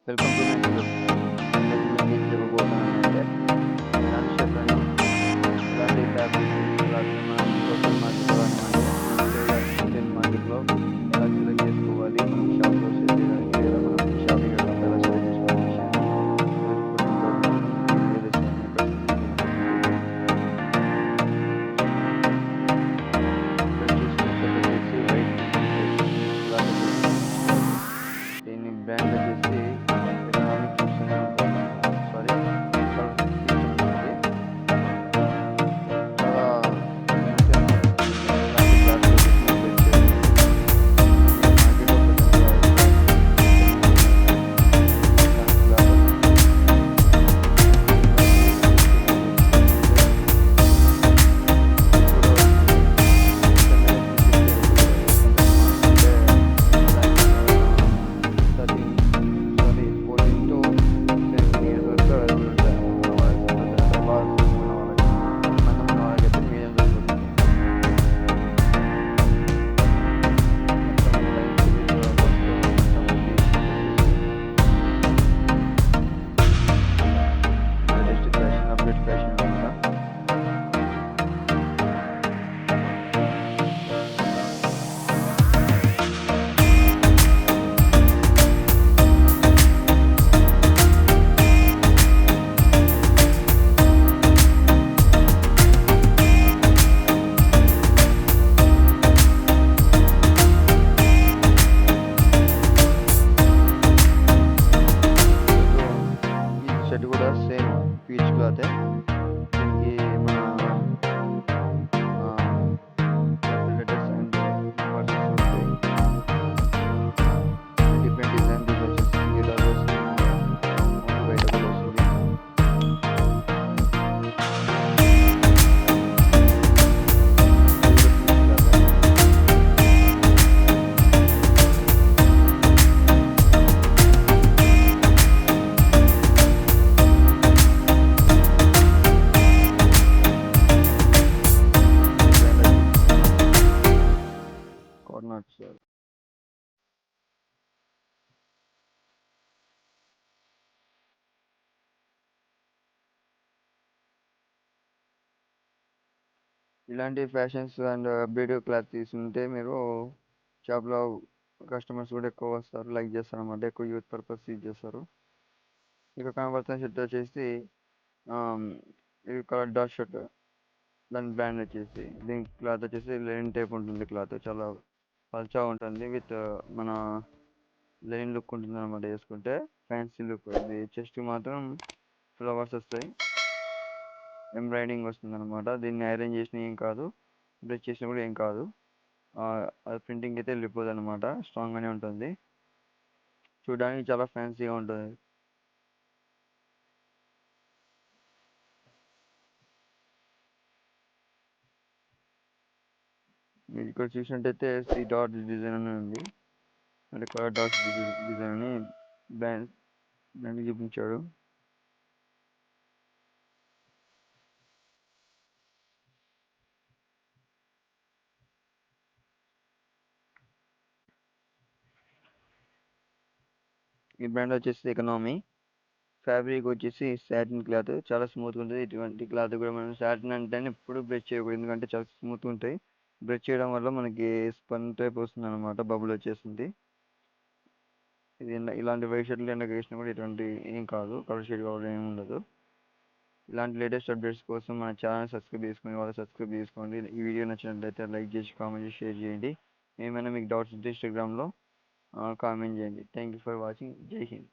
Welcome to my YouTube. ఈరోజు మీకు ఏం చెప్పబోతున్నానంటే ఇలాంటి షర్ట్లని ఇలాంటి ఫ్యాబ్రిక్ క్లాత్ని మనం లోకల్ మార్కెట్లో కానివ్వండి లేదంటే రీటైల్ మార్కెట్లో ఎలా సెలెక్ట్ చేసుకోవాలి, మనం షాప్లో సేల్ చేయడానికి లేదా మనం షాపింగ్ వెళ్ళినప్పుడు ఎలా సెలెక్ట్ చేసుకోవాలనే విషయాన్ని ఈరోజు ఫుల్ ఇన్ఫర్మేషన్ ఈ వీడియోలో ఇస్తాను. ఇక్కడ స్కిప్ చేయకుండా చూడండి. ఇక్కడ చూసిన షర్ట్ వచ్చేసి వైట్ ప్రింటింగ్ వచ్చేసి క్లాత్ వచ్చేసి మంచి క్లాత్. దీని బ్రాండ్ వచ్చేసి ఎకనామిక్ సారీ క్యూషన్ ఉంటుంది. చాలా మంచిగా ఉంటుంది. ఇలాంటి క్లాత్స్ వచ్చేసి మనం బెస్ట్ చేయకూడదు. ఇది మార్కెట్లో ప్రజెంట్గా ఇలాంటి క్లాత్ ఇలాంటి రీసెల్లర్ తెచ్చుకుంటే రేట్ కూడా వస్తుంది. వెంటనే తీసిచ్చే ఎందుకంటే ఇలాంటి 14 to 17 years వరకు అవైలబుల్ ఉంటాయి మన వాళ్ళకి. అంటే బాగా సన్నగా ఉన్న వాళ్ళకి, మందం ఉన్న వాళ్ళకైతే మీడియం సరిపోతుంది. మొత్తం లైన్స్ విత్ వర్క్తో మొత్తం ఈ షర్ట్ వచ్చేసి లేటెస్ట్ ఫ్యాషన్, అప్డేట్ ఫ్యాషన్ అనమాట. ఈ షర్ట్ కూడా సేమ్ పీచ్ క్లాతే. దీనికి మన క్యాపిటల్ లెటర్స్ అండ్ నంబర్స్ ఉంటాయి. Different design. దీంట్లో వచ్చేసి సింగిల్ కలర్ వస్తుంది అనమాట. ఓన్లీ వైట్ ఒకటి వస్తుంది. ఇది కూడా పీచ్ క్లాతే. ఈ బ్రాండ్ వచ్చేసి కార్నాట్స్. ఇలాంటి ఫ్యాషన్స్ అండ్ అప్డేటివ్ క్లాత్ తీసుకుంటే మీరు షాప్లో కస్టమర్స్ కూడా ఎక్కువ వస్తారు, లైక్ చేస్తారు అన్నమాట. ఎక్కువ యూత్ పర్పస్ యూజ్ చేస్తారు. ఇక కనబడుతున్న షర్ట్ వచ్చేసి ఇది కలర్ డాట్ షర్ట్. దాని బ్రాండ్ వచ్చేసి దీని క్లాత్ వచ్చేసి లెనిన్ టైప్ ఉంటుంది. క్లాత్ చాలా పల్చగా ఉంటుంది. విత్ మన లెనిన్ లుక్ ఉంటుంది అనమాట. వేసుకుంటే ఫ్యాన్సీ లుక్. ఇది చెస్ట్ మాత్రం ఫ్లవర్స్ వస్తాయి, ఎంబ్రాయిడింగ్ వస్తుంది అనమాట. దీన్ని ఐరన్ చేసినా ఏం కాదు, బ్రష్ చేసినా కూడా ఏం కాదు. అది ప్రింటింగ్ అయితే వెళ్ళిపోదు అనమాట. స్ట్రాంగ్గానే ఉంటుంది. చూడడానికి చాలా ఫ్యాన్సీగా ఉంటుంది. మీరు ఇక్కడ చూసినట్టయితే సి డాట్ డిజైన్ అని ఉంది, అంటే కలర్ డాట్స్ డిజైన్ అని బ్రాండ్ చూపించాడు. ఈ బ్రాండ్ వచ్చేసి ఎకనామీ. ఫ్యాబ్రిక్ వచ్చేసి సాటిన్ క్లాత్, చాలా స్మూత్గా ఉంటుంది. ఇటువంటి క్లాత్ కూడా మనం సాటిన్ అంటే ఎప్పుడు బ్రష్ చేయకూడదు, ఎందుకంటే చాలా స్మూత్గా ఉంటాయి. బ్రష్ చేయడం వల్ల మనకి స్పన్ టైప్ వస్తుంది అనమాట, బబుల్ వచ్చేస్తుంది. ఇది ఇలాంటి వైట్ షర్ట్లు ఎండకు వేసినా కూడా ఎటువంటి ఏం కాదు, కలర్ షేడ్ కావడం ఏమి ఉండదు. ఇలాంటి లేటెస్ట్ అప్డేట్స్ కోసం మన ఛానల్ సబ్స్క్రైబ్ చేసుకుని వాళ్ళు సబ్స్క్రైబ్ చేసుకోండి. ఈ వీడియో నచ్చినట్లయితే లైక్ చేసి కామెంట్ చేసి షేర్ చేయండి. ఏమైనా మీకు డౌట్స్ ఉంటే ఇన్స్టాగ్రామ్లో కామెంట్ చేయండి. Thank you for watching. జై హింద్.